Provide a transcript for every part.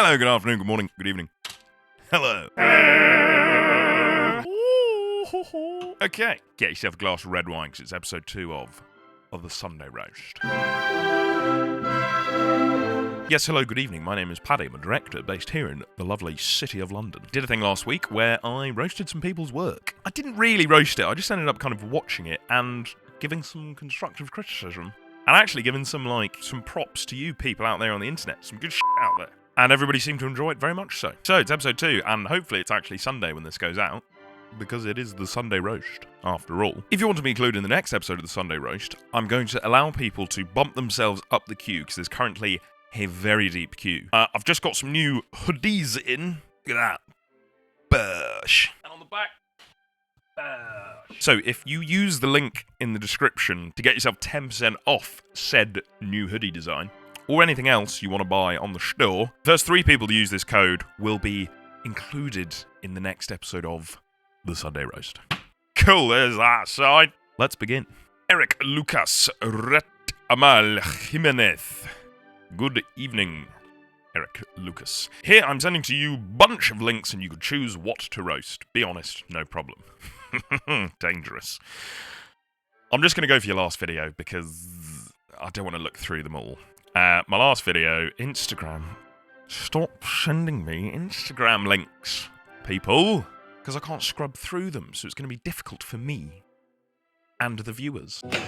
Hello, good afternoon, good morning, good evening. Hello. Okay, get yourself a glass of red wine because it's episode 2 of the Sunday Roast. Yes, hello, good evening. My name is Paddy. I'm a director based here in the lovely city of London. Did a thing last week where I roasted some people's work. I didn't really roast it. I just ended up kind of watching it and giving some constructive criticism. And actually giving some props to you people out there on the internet. Some good shit out there. And everybody seemed to enjoy it very much so. So it's episode 2, and hopefully it's actually Sunday when this goes out, because it is the Sunday Roast, after all. If you want to be included in the next episode of the Sunday Roast, I'm going to allow people to bump themselves up the queue, because there's currently a very deep queue. I've just got some new hoodies in. Look at that. Bursh. And on the back, bursh. So if you use the link in the description to get yourself 10% off said new hoodie design, or anything else you want to buy on the store, the first 3 people to use this code will be included in the next episode of the Sunday Roast. Cool, there's that side. Let's begin. Eric Lucas Ret Amal Jimenez. Good evening, Eric Lucas. Here I'm sending to you a bunch of links and you could choose what to roast. Be honest, no problem. Dangerous. I'm just going to go for your last video because I don't want to look through them all. My last video, Instagram. Stop sending me Instagram links, people, because I can't scrub through them, so it's going to be difficult for me and the viewers. What's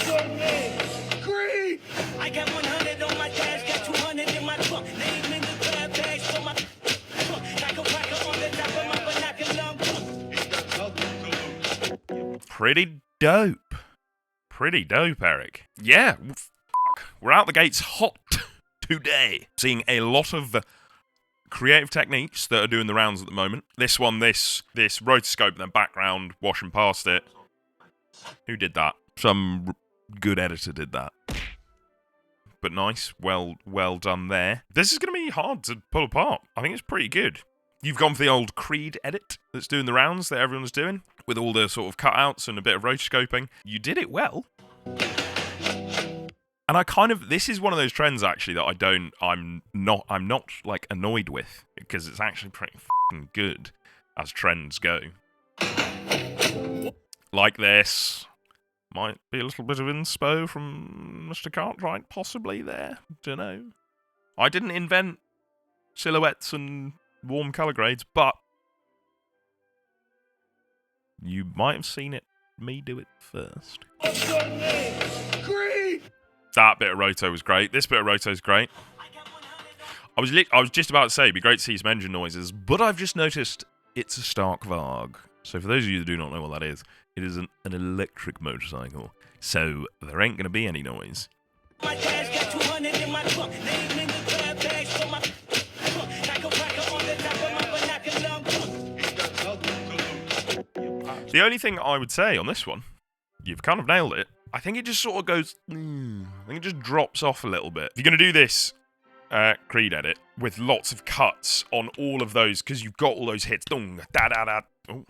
your name? Green! I got 100 on my dash, got 200 in my trunk. Name in the grab bag, so my trunk. Like a rocker on the top of my binocular. Pretty dope. Pretty dope, Eric. Yeah, we're out the gates hot today. Seeing a lot of creative techniques that are doing the rounds at the moment. This one, this rotoscope, then background, washing past it. Who did that? Some good editor did that. But nice, well done there. This is going to be hard to pull apart. I think it's pretty good. You've gone for the old Creed edit that's doing the rounds that everyone's doing, with all the sort of cutouts and a bit of rotoscoping. You did it well. And this is one of those trends actually that I'm not like annoyed with, because it's actually pretty fucking good as trends go. Like this. Might be a little bit of inspo from Mr. Cartwright, possibly there. Dunno. I didn't invent silhouettes and warm colour grades, but you might have seen me do it first. What's your name? Green! That bit of roto was great. This bit of roto is great. I was just about to say, it'd be great to see some engine noises, but I've just noticed it's a Stark Varg. So for those of you that do not know what that is, it is an electric motorcycle. So there ain't going to be any noise. My dash got 200 in my trunk. Name in the grab bag, so my trunk. Like a rocker on the top of my binocular. The only thing I would say on this one, you've kind of nailed it. I think it just sort of goes, I think it just drops off a little bit. If you're going to do this Creed edit with lots of cuts on all of those, because you've got all those hits, dung, da da da. Oh,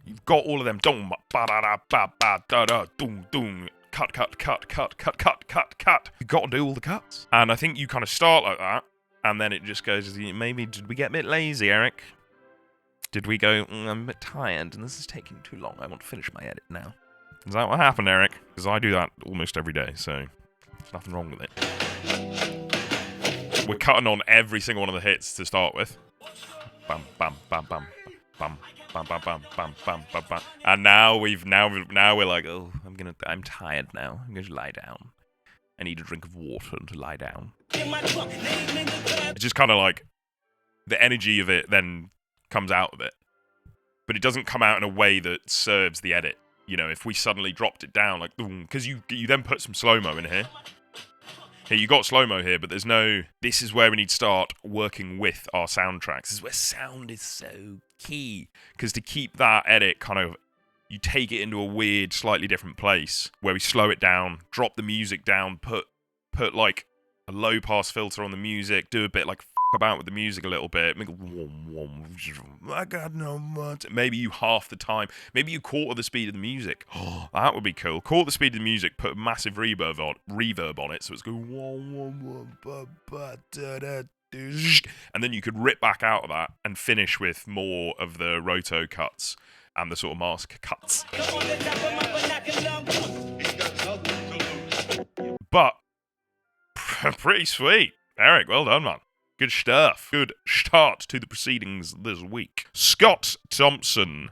you've got all of them, dung, ba da da ba ba da da, dung dung. Cut. You've got to do all the cuts. And I think you kind of start like that, and then it just goes, maybe did we get a bit lazy, Eric? Did we go, I'm a bit tired, and this is taking too long. I want to finish my edit now. Is that what happened, Eric? Because I do that almost every day, so there's nothing wrong with it. We're cutting on every single one of the hits to start with. Bam, bam, bam, bam, bam, bam, bam, bam, bam, bam, bam, bam. And now we're like, oh, I'm tired now. I'm going to lie down. I need a drink of water to lie down. It's just kind of like the energy of it then comes out of it, but it doesn't come out in a way that serves the edit. You know, if we suddenly dropped it down, like, because you then put some slow-mo in here. Here, you got slow-mo here, but there's no... This is where we need to start working with our soundtracks. This is where sound is so key. Because to keep that edit kind of... You take it into a weird, slightly different place, where we slow it down, drop the music down, put like, a low-pass filter on the music, do a bit like about with the music a little bit. Make I got no money. Maybe you half the time. Maybe you quarter the speed of the music. Oh, that would be cool. Quarter the speed of the music. Put a massive reverb on it, so it's going. And then you could rip back out of that and finish with more of the roto cuts and the sort of mask cuts. But pretty sweet. Eric, well done, man. Good stuff. Good start to the proceedings this week. Scott Thompson.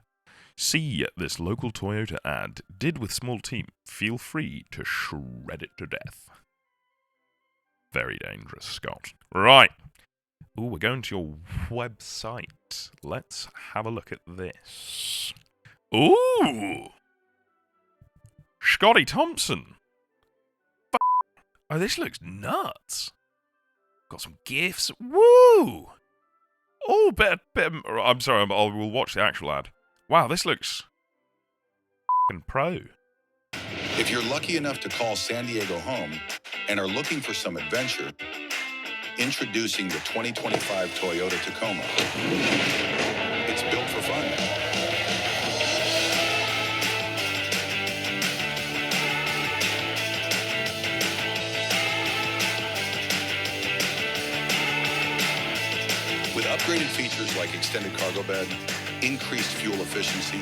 See this local Toyota ad. Did with small team. Feel free to shred it to death. Very dangerous, Scott. Right. Ooh, we're going to your website. Let's have a look at this. Ooh! Scotty Thompson. Oh, this looks nuts. Got some gifts. Woo! Oh, I'm sorry, we'll watch the actual ad. Wow, this looks f***ing pro. If you're lucky enough to call San Diego home and are looking for some adventure, introducing the 2025 Toyota Tacoma. It's built for fun. With upgraded features like extended cargo bed, increased fuel efficiency,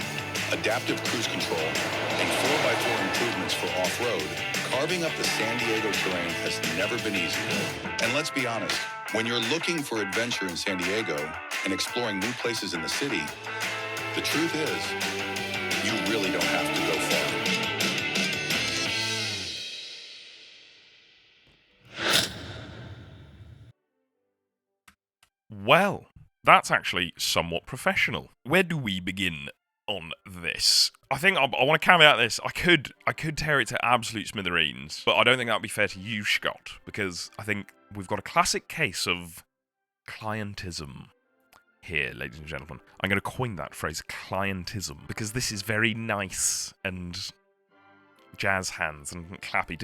adaptive cruise control, and 4x4 improvements for off-road, carving up the San Diego terrain has never been easier. And let's be honest, when you're looking for adventure in San Diego and exploring new places in the city, the truth is, you really don't have to go far. Well, that's actually somewhat professional. Where do we begin on this? I think I want to caveat this. I could tear it to absolute smithereens, but I don't think that would be fair to you, Scott, because I think we've got a classic case of clientism here, ladies and gentlemen. I'm going to coin that phrase, clientism, because this is very nice and jazz hands and clappy,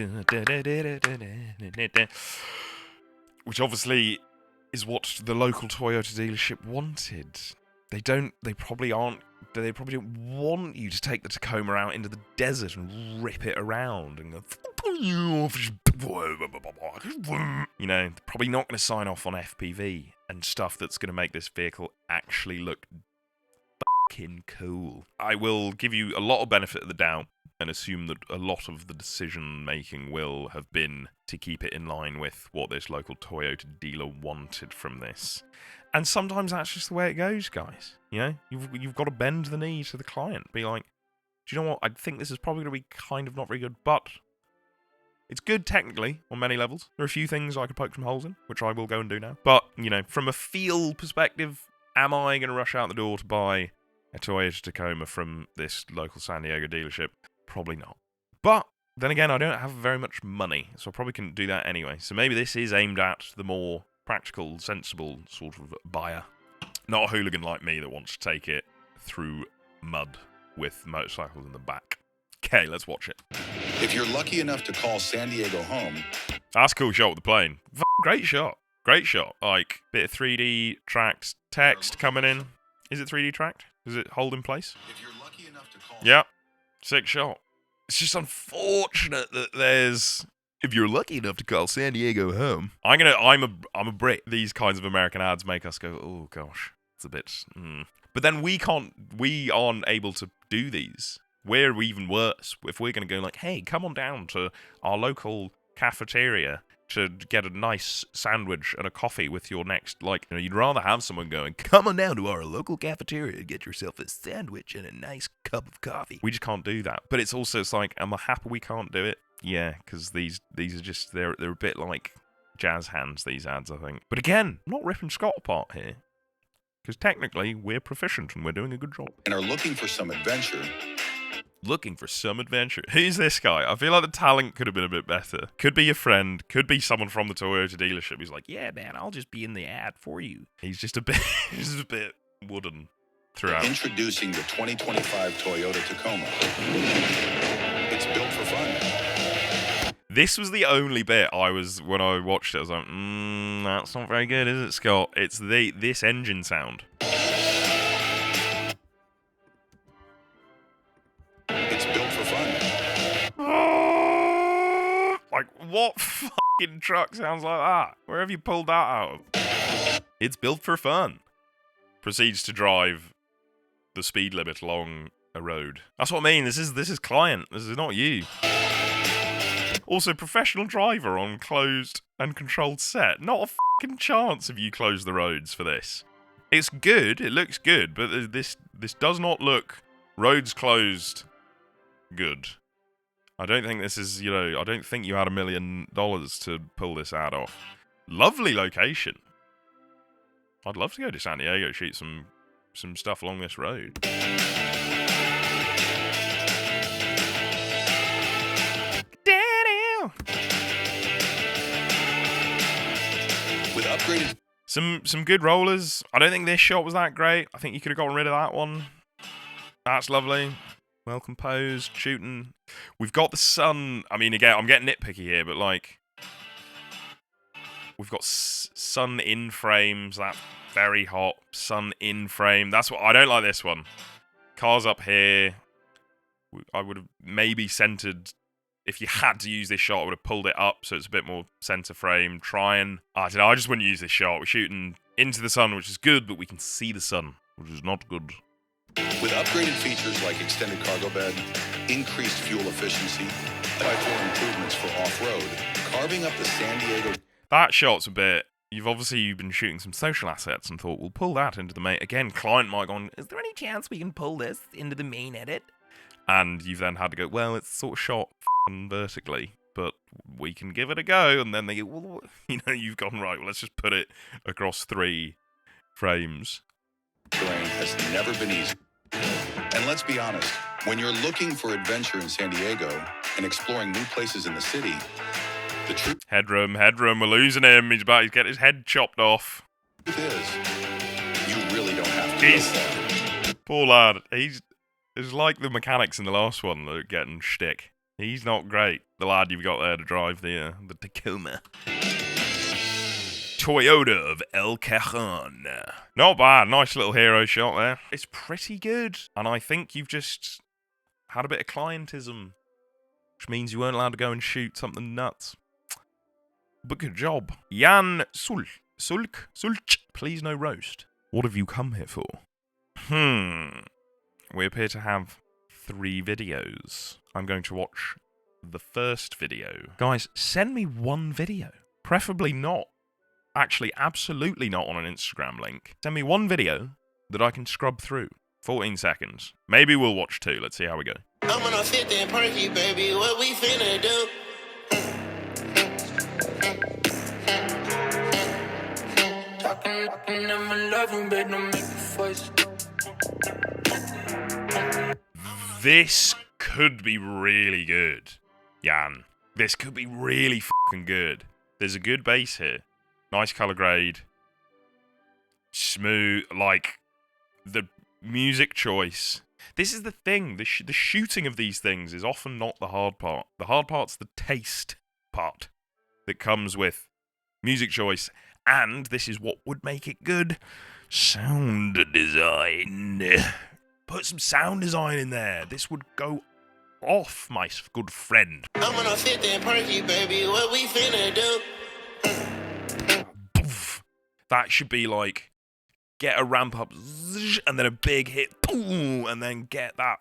which obviously is what the local Toyota dealership wanted. They probably don't want you to take the Tacoma out into the desert and rip it around and go, you know, probably not going to sign off on FPV and stuff that's going to make this vehicle actually look fucking cool. I will give you a lot of benefit of the doubt and assume that a lot of the decision making will have been to keep it in line with what this local Toyota dealer wanted from this. And sometimes that's just the way it goes, guys. You know, you've got to bend the knee to the client. Be like, do you know what? I think this is probably going to be kind of not very good, but it's good technically on many levels. There are a few things I could poke some holes in, which I will go and do now. But, you know, from a feel perspective, am I going to rush out the door to buy a Toyota Tacoma from this local San Diego dealership? Probably not. But then again, I don't have very much money, so I probably couldn't do that anyway. So maybe this is aimed at the more practical, sensible sort of buyer. Not a hooligan like me that wants to take it through mud with motorcycles in the back. Okay, let's watch it. If you're lucky enough to call San Diego home... That's a cool shot with the plane. Great shot. Great shot. Like, bit of 3D tracked text coming in. Is it 3D tracked? Does it hold in place? If you're lucky enough to call... Yep. Sick shot. It's just unfortunate that there's... If you're lucky enough to call San Diego home... I'm a Brit. These kinds of American ads make us go, oh gosh, it's a bit... But then we aren't able to do these. We're even worse. If we're going to go like, hey, come on down to our local cafeteria to get a nice sandwich and a coffee with your next, like, you know, you'd rather have someone going, come on down to our local cafeteria and get yourself a sandwich and a nice cup of coffee. We just can't do that. But it's like, am I happy we can't do it? Yeah, because these are just, they're a bit like jazz hands, these ads, I think. But again, I'm not ripping Scott apart here. Because technically, we're proficient and we're doing a good job. And are looking for some adventure. Looking for some adventure. Who's this guy? I feel like the talent could have been a bit better. Could be your friend. Could be someone from the Toyota dealership. He's like, yeah, man, I'll just be in the ad for you. He's just a bit wooden throughout. Introducing the 2025 Toyota Tacoma. It's built for fun. This was the only bit when I watched it, I was like, that's not very good, is it, Scott? It's this engine sound. It's built for fun. Like, what fucking truck sounds like that? Where have you pulled that out of? It's built for fun. Proceeds to drive the speed limit along a road. That's what I mean. This is client. This is not you. Also, professional driver on closed and controlled set. Not a fucking chance of you close the roads for this. It's good. It looks good, but this does not look roads closed good. I don't think this is, I don't think you had $1 million to pull this ad off. Lovely location. I'd love to go to San Diego, shoot some stuff along this road. With upgraded... Some good rollers. I don't think this shot was that great. I think you could have gotten rid of that one. That's lovely. Well composed, shooting. We've got the sun. I mean, again, I'm getting nitpicky here, but like... We've got sun in frames. That's very hot. Sun in frame. That's what... I don't like this one. Cars up here. I would have maybe centered... If you had to use this shot, I would have pulled it up so it's a bit more center frame. I don't know, I just wouldn't use this shot. We're shooting into the sun, which is good, but we can see the sun, which is not good. With upgraded features like extended cargo bed, increased fuel efficiency, 4x4 improvements for off-road, carving up the San Diego... That shot's a bit... You've been shooting some social assets and thought, we'll pull that into the main... Again, client might go on, is there any chance we can pull this into the main edit? And you've then had to go, well, it's sort of shot vertically, but we can give it a go. And then they go, well, you've gone, right, well, let's just put it across 3 frames. Terrain has never been easy. And let's be honest, when you're looking for adventure in San Diego and exploring new places in the city, the truth Headroom, we're losing him. He's about to get his head chopped off. is, you really don't have to go far. Poor lad. It's like the mechanics in the last one that are getting shtick. He's not great. The lad you've got there to drive the Tacoma. Toyota of El Cajon. Not bad. Nice little hero shot there. It's pretty good. And I think you've just had a bit of clientism, which means you weren't allowed to go and shoot something nuts. But good job. Jan Sulk. Please no roast. What have you come here for? We appear to have 3 videos. I'm going to watch the first video. Guys, send me one video. Preferably not. Actually, absolutely not on an Instagram link. Send me one video that I can scrub through. 14 seconds. Maybe we'll watch 2. Let's see how we go. I'm gonna fit that perky, baby. What we finna do? Talking, never loving, but don't make the voice. This could be really good, Jan. This could be really fucking good. There's a good bass here. Nice color grade. Smooth, like, the music choice. This is the thing. The shooting of these things is often not the hard part. The hard part's the taste part that comes with music choice. And this is what would make it good. Sound design. Put some sound design in there. This would go off, my good friend. I'm gonna fit that perky, baby. What we finna do? That should be like, get a ramp up, and then a big hit, and then get that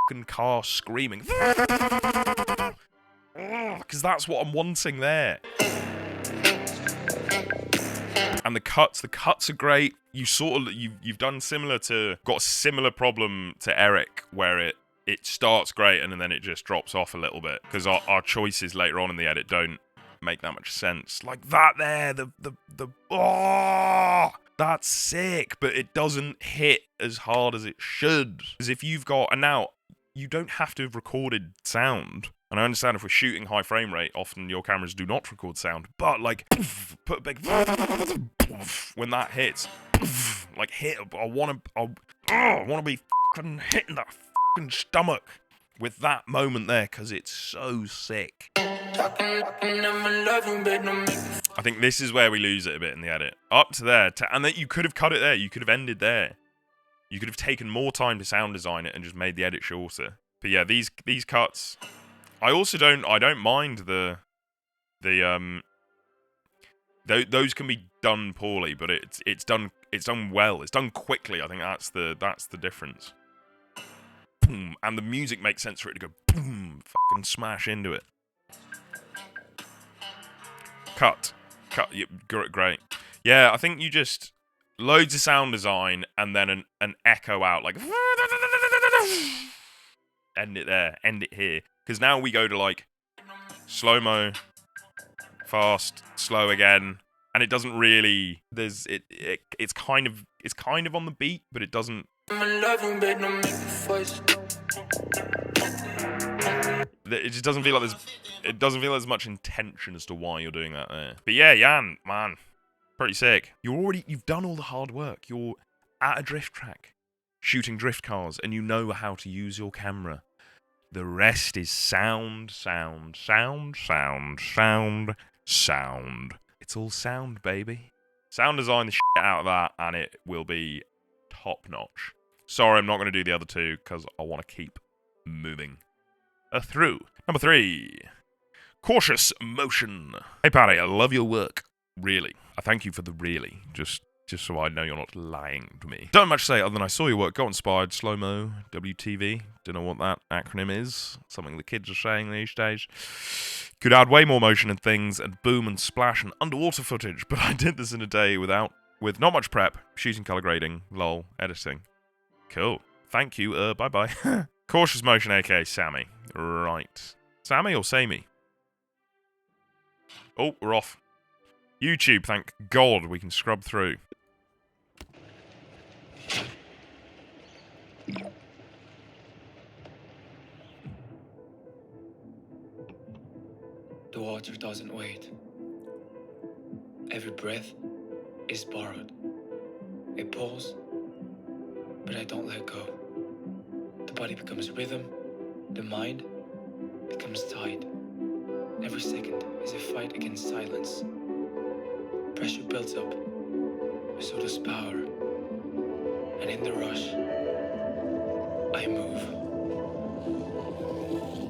fucking car screaming. Because that's what I'm wanting there. And the cuts are great. You've done similar to, got a similar problem to Eric, where it starts great and then it just drops off a little bit because our choices later on in the edit don't make that much sense. Like that there, that's sick, but it doesn't hit as hard as it should. Because if you've got, and now you don't have to have recorded sound. And I understand if we're shooting high frame rate, often your cameras do not record sound. But like, put a big when that hits, like hit. I want to be fucking hitting that fucking stomach with that moment there, because it's so sick. I think this is where we lose it a bit in the edit. Up to there, and then you could have cut it there. You could have ended there. You could have taken more time to sound design it and just made the edit shorter. But yeah, these cuts. I also don't mind those can be done poorly, but it's done well. It's done quickly. I think that's the difference. Boom, and the music makes sense for it to go boom, fucking smash into it. Cut. Yeah, great. Yeah, I think you just loads of sound design and then an echo out like end it there, end it here, because now we go to like slow mo, fast, slow again, and it doesn't really. It's kind of on the beat, but it doesn't. It just doesn't feel like there's much intention as to why you're doing that there. But yeah, Jan, man, pretty sick. You've done all the hard work. You're at a drift track, shooting drift cars, and you know how to use your camera. The rest is sound. It's all sound, baby. Sound design the shit out of that, and it will be top notch. Sorry, I'm not going to do the other two because I want to keep moving through. Number 3, cautious motion. Hey, Paddy, I love your work. Really. I thank you for the really. Just so I know you're not lying to me. Don't much to say other than I saw your work. Got inspired. Slow-mo, WTV. Don't know what that acronym is. Something the kids are saying these days. Could add way more motion and things, and boom and splash and underwater footage, but I did this in a day with not much prep, shooting, color grading, lol, editing. Cool. Thank you, bye-bye. Cautious motion, aka Sammy. Right. Sammy or Samey? Oh, we're off. YouTube, thank God we can scrub through. The water doesn't wait. Every breath is borrowed. It pulls, but I don't let go. The body becomes rhythm, the mind becomes tide. Every second is a fight against silence. Pressure builds up, so does power. And in the rush, I move,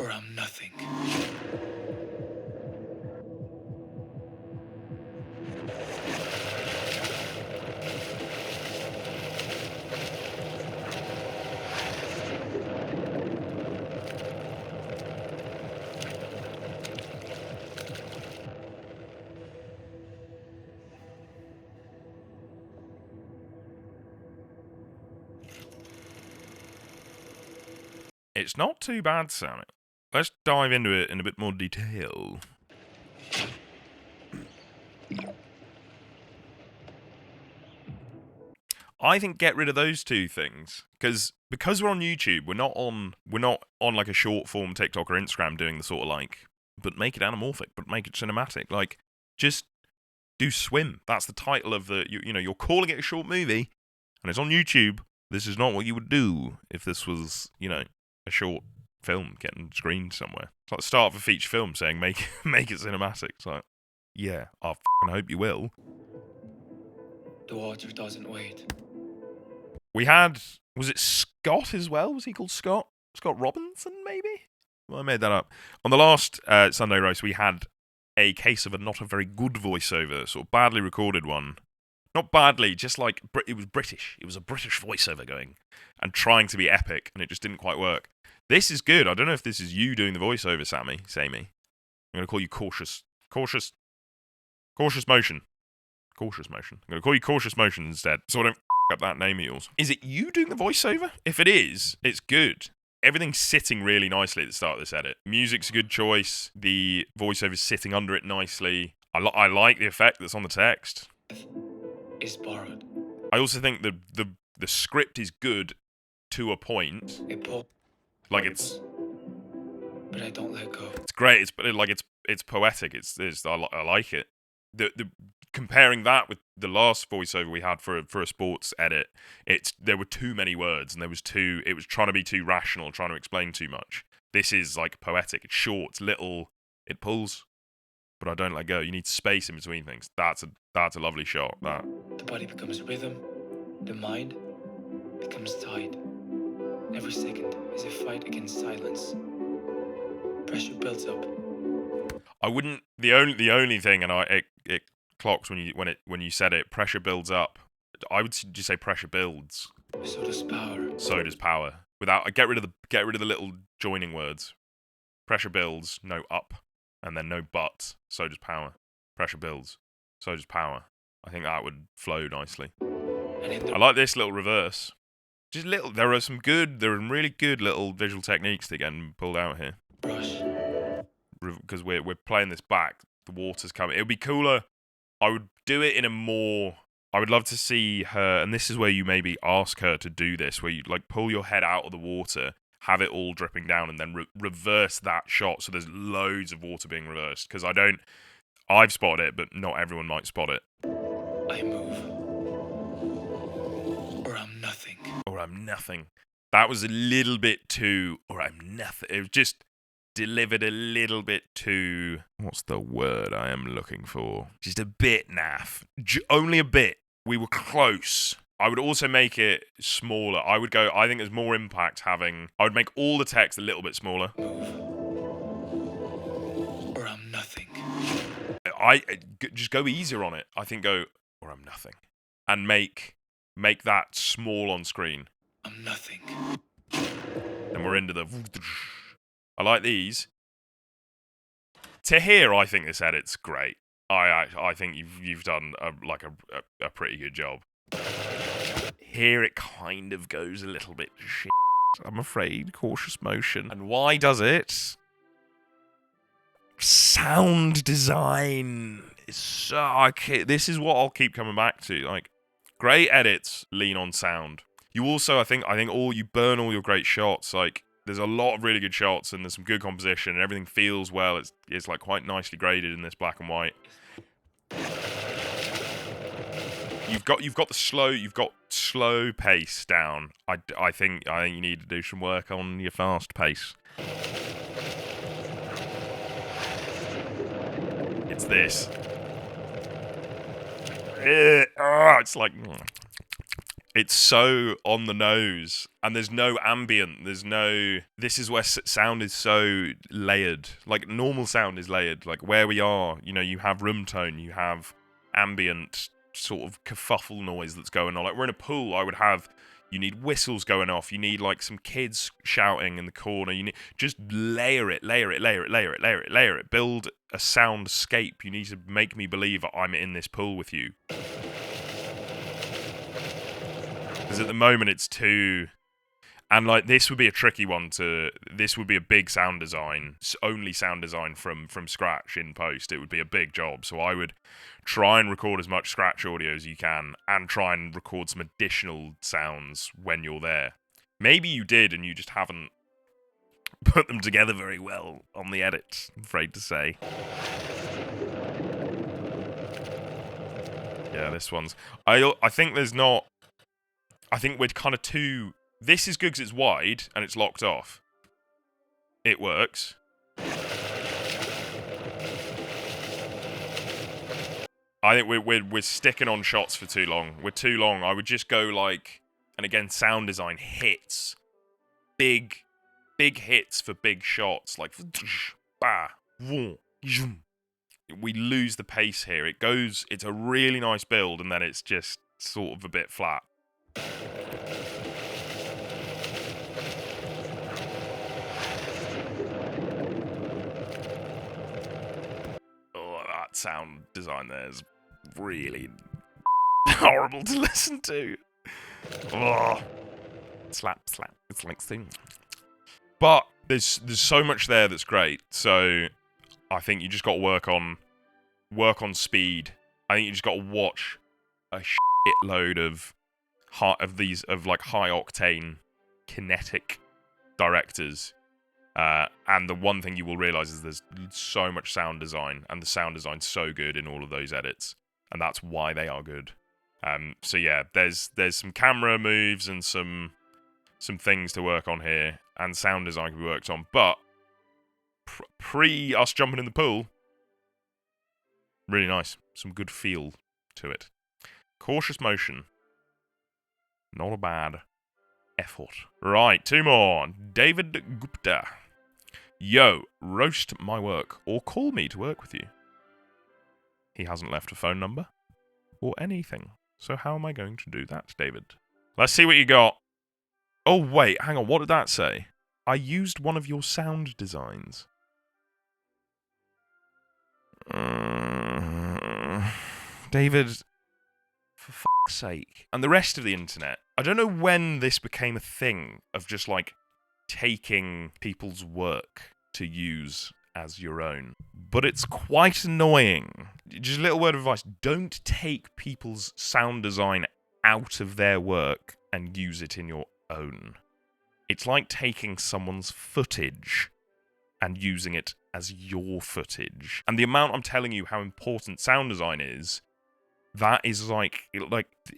or I'm nothing. It's not too bad, Sammy. Let's dive into it in a bit more detail. I think get rid of those two things because we're on YouTube, we're not on like a short form TikTok or Instagram doing the sort of like, but make it anamorphic, but make it cinematic. Like, just do Swim. That's the title of the you're calling it a short movie, and it's on YouTube. This is not what you would do if this was a short film getting screened somewhere. It's like the start of a feature film saying make it cinematic. It's like, yeah, I hope you will. The water doesn't wait. We had, was it Scott as well? Was he called Scott? Scott Robinson, maybe? Well, I made that up. On the last Sunday roast, we had a case of a not a very good voiceover, sort of badly recorded one. Not badly, just like, it was British. It was a British voiceover going and trying to be epic, and it just didn't quite work. This is good. I don't know if this is you doing the voiceover, Sammy. I'm going to call you Cautious Motion. Cautious Motion. I'm going to call you Cautious Motion instead, so I don't up that name of yours. Is it you doing the voiceover? If it is, it's good. Everything's sitting really nicely at the start of this edit. Music's a good choice. The voiceover's sitting under it nicely. I like the effect that's on the text. Is borrowed. I also think the script is good to a point. Like it's, but I don't let go. It's great. It's poetic. I like it. The comparing that with the last voiceover we had for a sports edit, there were too many words and it was trying to be too rational, trying to explain too much. This is like poetic. It's short, it's little, it pulls, but I don't let go. You need space in between things. That's a lovely shot, that. The body becomes rhythm, the mind becomes tide. Every second is a fight against silence. Pressure builds up. I wouldn't. The only thing, and it clocks when you said it. Pressure builds up. I would just say pressure builds. So does power. So does power. Without get rid of the little joining words. Pressure builds. No up, and then no but. So does power. Pressure builds. So does power. I think that would flow nicely. I like this little reverse. Just little. There are really good little visual techniques that get pulled out here. Brush. Because we're playing this back, the water's coming. It would be cooler. I would do it in a more. I would love to see her, and this is where you maybe ask her to do this, where you like pull your head out of the water, have it all dripping down, and then reverse that shot. So there's loads of water being reversed. Because I've spotted it, but not everyone might spot it. I move, or I'm nothing. Or I'm nothing. That was a little bit too. Or I'm nothing. It was just delivered a little bit too. What's the word I am looking for? Just a bit naff. Only a bit. We were close. I would also make it smaller. I think there's more impact having. I would make all the text a little bit smaller. Move, or I'm nothing. I just go easier on it. I think go, or I'm nothing. And make that small on screen. I'm nothing. And we're into the. I like these. To here, I think this edit's great. I think you've done a pretty good job. Here it kind of goes a little bit shit, I'm afraid. Cautious motion. And why does it? Sound design is so. This is what I'll keep coming back to. Like, great edits lean on sound. You also, I think you burn all your great shots. Like, there's a lot of really good shots and there's some good composition and everything feels well. It's like quite nicely graded in this black and white. You've got slow pace down. I think you need to do some work on your fast pace. It's this. It's like. It's so on the nose, and there's no ambient, this is where sound is so layered. Like, normal sound is layered. Like, where we are, you have room tone, you have ambient sort of kerfuffle noise that's going on. Like, we're in a pool, you need whistles going off, you need, like, some kids shouting in the corner, just layer it, build a soundscape. You need to make me believe I'm in this pool with you. Because at the moment it's too. And like, this would be a tricky one this would be a big sound design, only sound design from scratch in post. It would be a big job. So I would try and record as much scratch audio as you can and try and record some additional sounds when you're there. Maybe you did and you just haven't put them together very well on the edit, I'm afraid to say. Yeah, this one's. I think there's not. I think we're kind of too. This is good because it's wide and it's locked off. It works. I think we're sticking on shots for too long. We're too long. I would just go like, and again, sound design hits, big hits for big shots, like we lose the pace here. It's a really nice build, and then it's just sort of a bit flat. Oh, that sound design there is really horrible to listen to. Oh. Slap. It's like thing. But there's so much there that's great. So I think you just got to work on speed. I think you just got to watch a shitload of high octane kinetic directors. And the one thing you will realize is there's so much sound design, and the sound design's so good in all of those edits, and that's why they are good. So yeah, there's some camera moves and some things to work on here, and sound design can be worked on, but pre us jumping in the pool. Really nice. Some good feel to it. Cautious motion. Not a bad effort. Right, 2 more. David Gupta. Yo, roast my work or call me to work with you. He hasn't left a phone number or anything. So how am I going to do that, David? Let's see what you got. Oh, wait, hang on. What did that say? I used one of your sound designs. David, for fuck's sake. And the rest of the internet. I don't know when this became a thing of just, like, taking people's work to use as your own. But it's quite annoying. Just a little word of advice. Don't take people's sound design out of their work and use it in your own. It's like taking someone's footage and using it as your footage. And the amount I'm telling you how important sound design is, that is like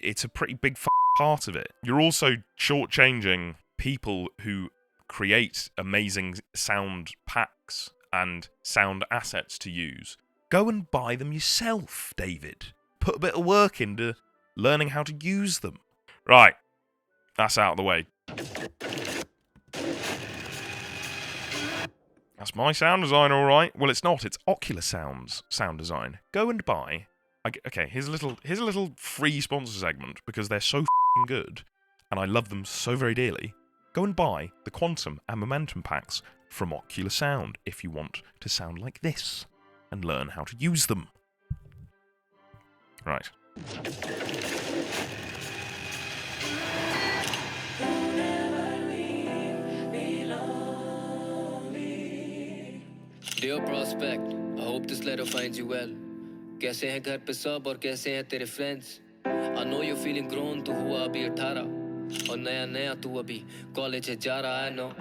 it's a pretty big part of it. You're also shortchanging people who create amazing sound packs and sound assets to use. Go and buy them yourself, David. Put a bit of work into learning how to use them. Right, that's out of the way. That's my sound design, all right. Well, it's not. It's Oculus Sound's sound design. Go and buy. Okay, here's a little free sponsor segment because they're so f***ing good, and I love them so very dearly. Go and buy the Quantum and Momentum packs from Oculus Sound if you want to sound like this and learn how to use them. Right. Dear prospect, I hope this letter finds you well. कैसे हैं घर पे सब और कैसे हैं तेरे friends? I know you're feeling grown, तू हुआ अभी 18 और नया तू अभी कॉलेज है जा रहा है. I know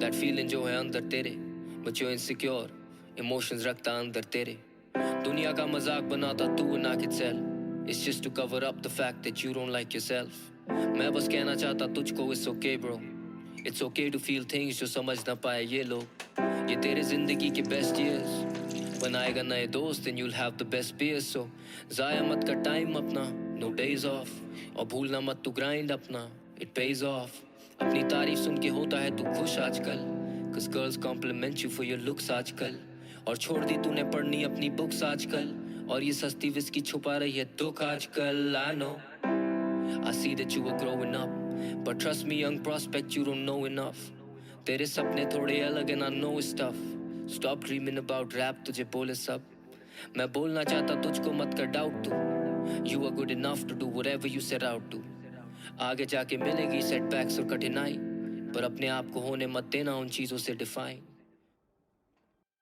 that feeling जो है अंदर तेरे, but you're insecure, emotions रखता अंदर तेरे. दुनिया का मजाक बनाता तू ना कि sell. It's just to cover up the fact that you don't like yourself. मैं बस कहना चाहता तुझको it's okay bro. It's okay to feel things जो समझ ना पाए ये लोग. ये तेरे जिंदगी के best years. बनाएगा नए दोस्त and you'll have the best beers. So ज़ाया मत कर time अपना, no days off. और भूलना मत तू grind अपना, it pays off. अपनी तारीफ सुन के होता है तू खुश आजकल. Cause girls compliment you for your looks आजकल. और छोड़ दी तूने पढ़नी अपनी books आजकल. और ये सस्ती विस्की छुपा रही है दुख आजकल. I know, I see that you are growing up. But trust me young prospect, you don't know enough. तेरे सपने थोड़े अलग and I know it's tough. Stop dreaming about rap, तुझे बोले सब. मैं बोलना चाहता तुझको मत कर doubt तू. You are good enough to do whatever you set out to. आगे जाके मिलेगी setbacks और कठिनाई. पर अपने आप को होने मत देना उन चीजों से define.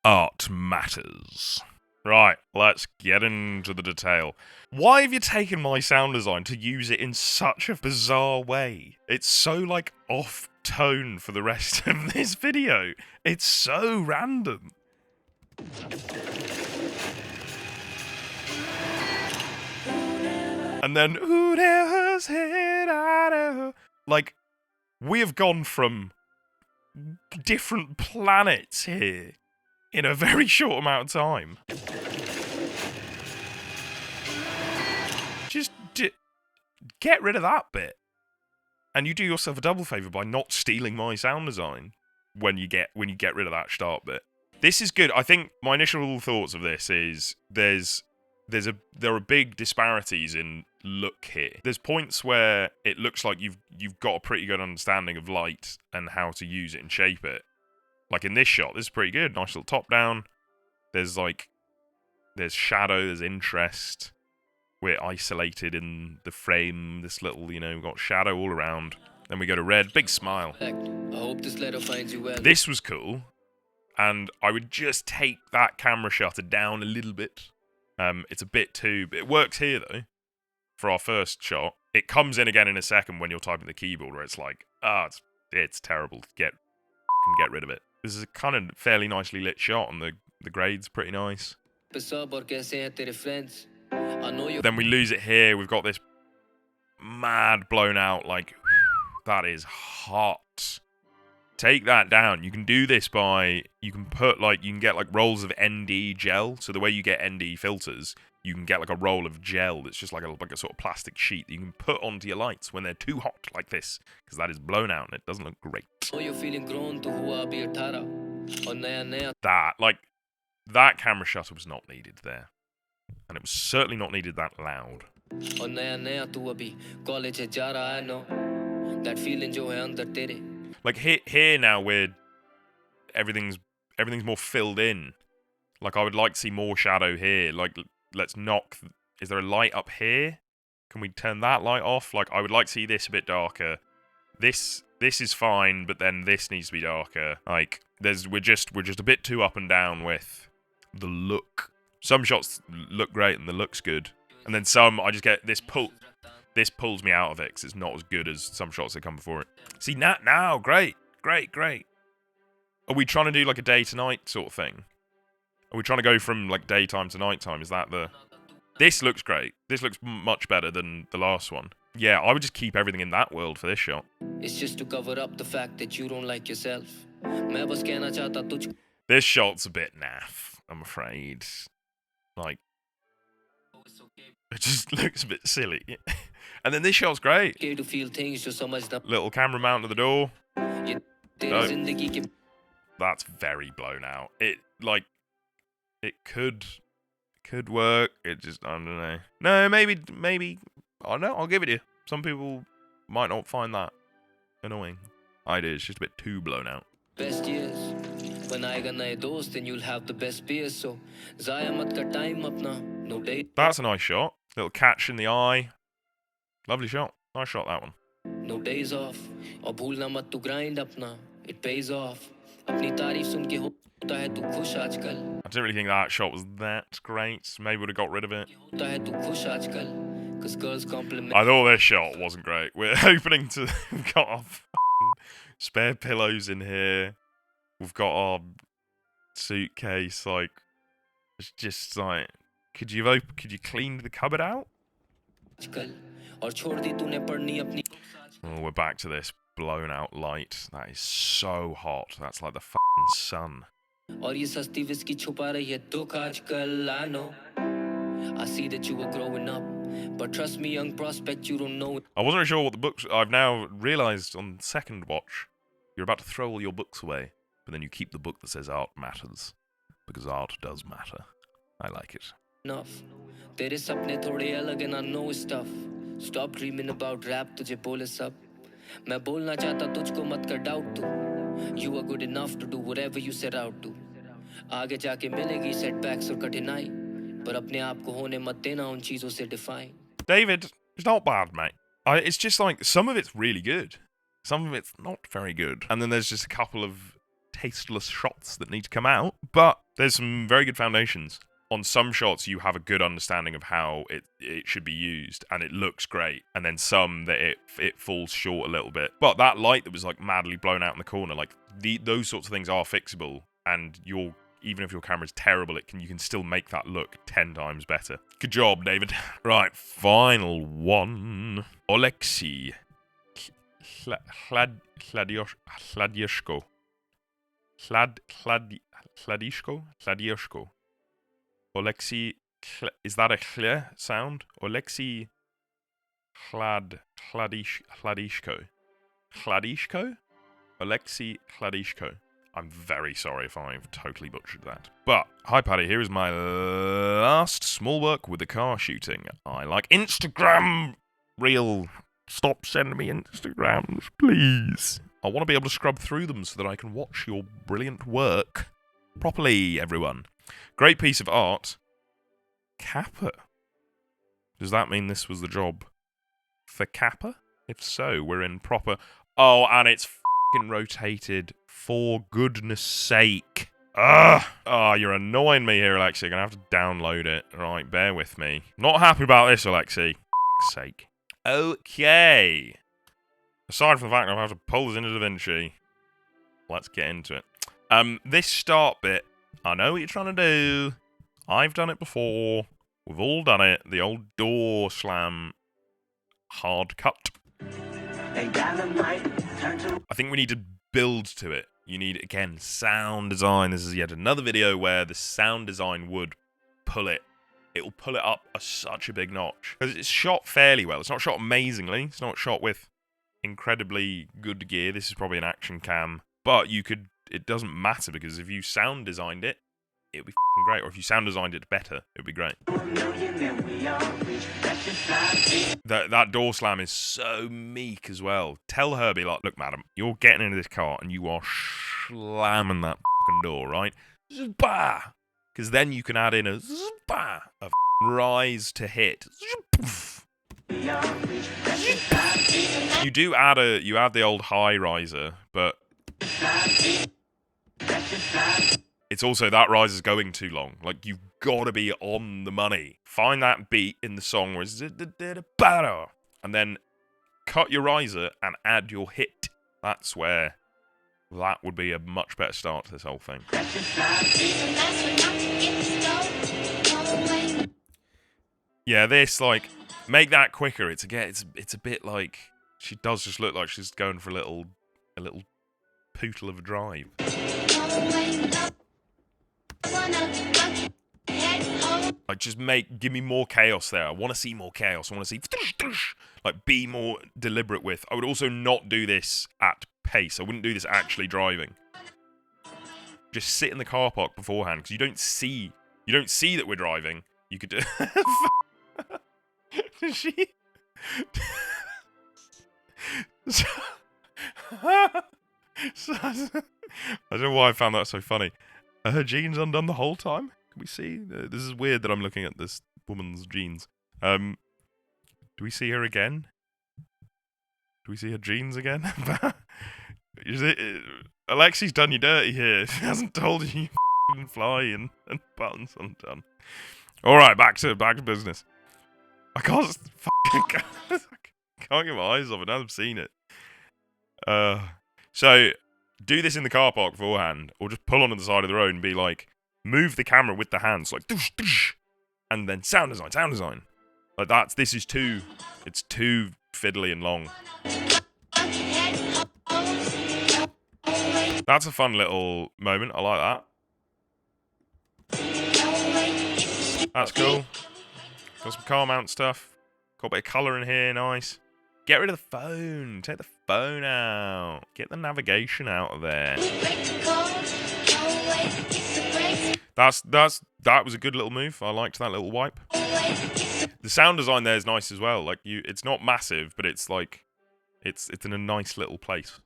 Art matters. Right, let's get into the detail. Why have you taken my sound design to use it in such a bizarre way? It's so, like, off-tone for the rest of this video. It's so random. And then, who never said I know? Like, we have gone from different planets here in a very short amount of time. Just get rid of that bit. And you do yourself a double favour by not stealing my sound design when you get rid of that start bit. This is good. I think my initial thoughts of this is there are big disparities in look here. There's points where it looks like you've got a pretty good understanding of light and how to use it and shape it. Like in this shot, this is pretty good. Nice little top down. There's shadow, there's interest. We're isolated in the frame. This little, we've got shadow all around. Then we go to red, big smile. I hope this letter finds you well. This was cool. And I would just take that camera shutter down a little bit. It's a bit too... It works here, though, for our first shot. It comes in again in a second when you're typing the keyboard, where it's like, it's terrible. Get rid of it. This is a kind of fairly nicely lit shot, and the grade's pretty nice. Then we lose it here. We've got this mad blown out, like, that is hot. take that down. You can do this by, you can get like rolls of ND gel. So the way you get ND filters, you can get like a roll of gel that's just like a sort of plastic sheet that you can put onto your lights when they're too hot, like this, because that is blown out and it doesn't look great. That camera shutter was not needed there, and it was certainly not needed that loud. Like here now, where everything's more filled in. Like I would like to see more shadow here. Like let's knock. Is there a light up here? Can we turn that light off? Like I would like to see this a bit darker. This is fine, but then this needs to be darker. Like we're just a bit too up and down with the look. Some shots look great and the look's good, and then some I just get this pulls me out of it because it's not as good as some shots that come before it. See now, great. Are we trying to do like a day to night sort of thing? Are we trying to go from like daytime to nighttime? Is that the? This looks great. This looks much better than the last one. Yeah, I would just keep everything in that world for this shot. It's just to cover up the fact that you don't like yourself. This shot's a bit naff, I'm afraid. Like, it just looks a bit silly. And then this shot's great. Little camera mount to the door. That's very blown out. It could work. It just, I don't know. No, maybe. I don't know. I'll give it to you. Some people might not find that annoying. I do. It's just a bit too blown out. Best years. When I got naye dost, then you'll have the best beers. So, zaya mat ka time apna. No day. That's a nice shot. Little catch in the eye. Lovely shot. Nice shot, that one. No days off. Aur bhulna mat tu grind apna. It pays off. Apni taarif sun ke hota hai tu khush aajkal. I didn't really think that shot was that great. Maybe would have got rid of it. Hota hai tu khush aajkal. Cause girls compliment. I thought this shot wasn't great. We're opening to. We've got our spare pillows in here. We've got our suitcase. Like, it's just like, could you clean the cupboard out? Oh, we're back to this blown out light. That is so hot. That's like the fucking sun. I see that you were growing up, but trust me, young prospect, you don't know it. I wasn't sure what the books. I've now realised on second watch, you're about to throw all your books away, but then you keep the book that says art matters, because art does matter. I like it. Enough. Tere sapne thode alag and I know stuff. Stop dreaming about rap, tujhe bole sab. Main bolna chahta tujhko mat kar doubt tu. You are good enough to do whatever you set out to. Aage jaake milegi setbacks aur katinai. But apne aap ko hone mat dena un cheezon se define. David, it's not bad, mate. It's just like, some of it's really good. Some of it's not very good. And then there's just a couple of tasteless shots that need to come out. But there's some very good foundations. On some shots, you have a good understanding of how it should be used, and it looks great. And then some that it falls short a little bit. But that light that was like madly blown out in the corner, like those sorts of things are fixable. And even if your camera's terrible, you can still make that look 10 times better. Good job, David. Right, final one. Alexi. Cladishko. Cladishko. Alexi, is that a chle sound? Alexi Cladishko. Cladishko? Alexi Cladishko. I'm very sorry if I've totally butchered that. But, hi Paddy, here is my last small work with the car shooting. I like Instagram reel. Stop sending me Instagrams, please. I want to be able to scrub through them so that I can watch your brilliant work properly, everyone. Great piece of art. Kappa. Does that mean this was the job for Kappa? If so, we're in proper... Oh, and it's f***ing rotated. For goodness sake. Ugh! Oh, you're annoying me here, Alexi. I'm going to have to download it. Right, bear with me. Not happy about this, Alexi. For sake. Okay. Aside from the fact that I have to pull this into DaVinci, let's get into it. This start bit, I know what you're trying to do. I've done it before. We've all done it. The old door slam hard cut. I think we need to build to it. You need, again, sound design. This is yet another video where the sound design would pull it. It will pull it up such a big notch. Because it's shot fairly well. It's not shot amazingly. It's not shot with incredibly good gear. This is probably an action cam. But you could, it doesn't matter because if you sound designed it, it would be f***ing great. Or if you sound designed it better, it would be great. That door slam is so meek as well. Tell Herbie, like, look, madam, you're getting into this car and you are slamming that f***ing door, right? Bah! Because then you can add in a bah, a rise to hit. You do add you add the old high riser, but it's also that rise is going too long. Like, you've got to be on the money. Find that beat in the song where it's and then cut your riser and add your hit. That's where that would be a much better start to this whole thing. Yeah, this, like, make that quicker. It's a bit like, she does just look like she's going for a little pootle of a drive. Like, just give me more chaos there. I want to see more chaos. I want to see, like, be more deliberate with. I would also not do this at pace. I wouldn't do this actually driving. Just sit in the car park beforehand, because you don't see that we're driving. You could do. She. I don't know why I found that so funny. Are her jeans undone the whole time? Can we see? This is weird that I'm looking at this woman's jeans. Do we see her again? Do we see her jeans again? Alexi's done you dirty here. She hasn't told you fly and buttons undone. Alright, back to business. I can't get my eyes off it now I've seen it. So, do this in the car park beforehand, or just pull onto the side of the road and be like, move the camera with the hands, like, doosh, doosh, and then sound design. Like, it's too fiddly and long. That's a fun little moment, I like that. That's cool. Got some car mount stuff. Got a bit of colour in here, nice. Get rid of the phone. Take the phone out. Get the navigation out of there. That was a good little move. I liked that little wipe. The sound design there is nice as well. Like, it's not massive, but it's like it's in a nice little place.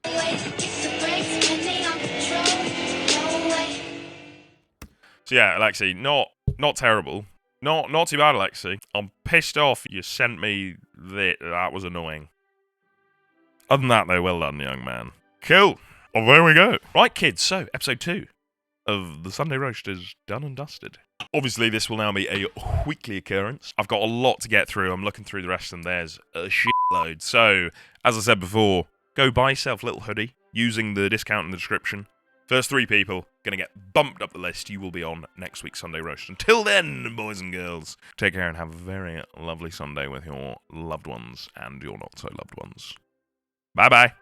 So yeah, Alexi, not terrible. Not too bad, Alexi. I'm pissed off you sent me that. That was annoying. Other than that, though, well done, young man. Cool. Well, there we go. Right, kids, so episode 2 of the Sunday Roast is done and dusted. Obviously, this will now be a weekly occurrence. I've got a lot to get through. I'm looking through the rest, and there's a shitload. So, as I said before, go buy yourself a little hoodie using the discount in the description. First 3 people going to get bumped up the list. You will be on next week's Sunday Roast. Until then, boys and girls, take care and have a very lovely Sunday with your loved ones and your not-so-loved ones. Bye-bye.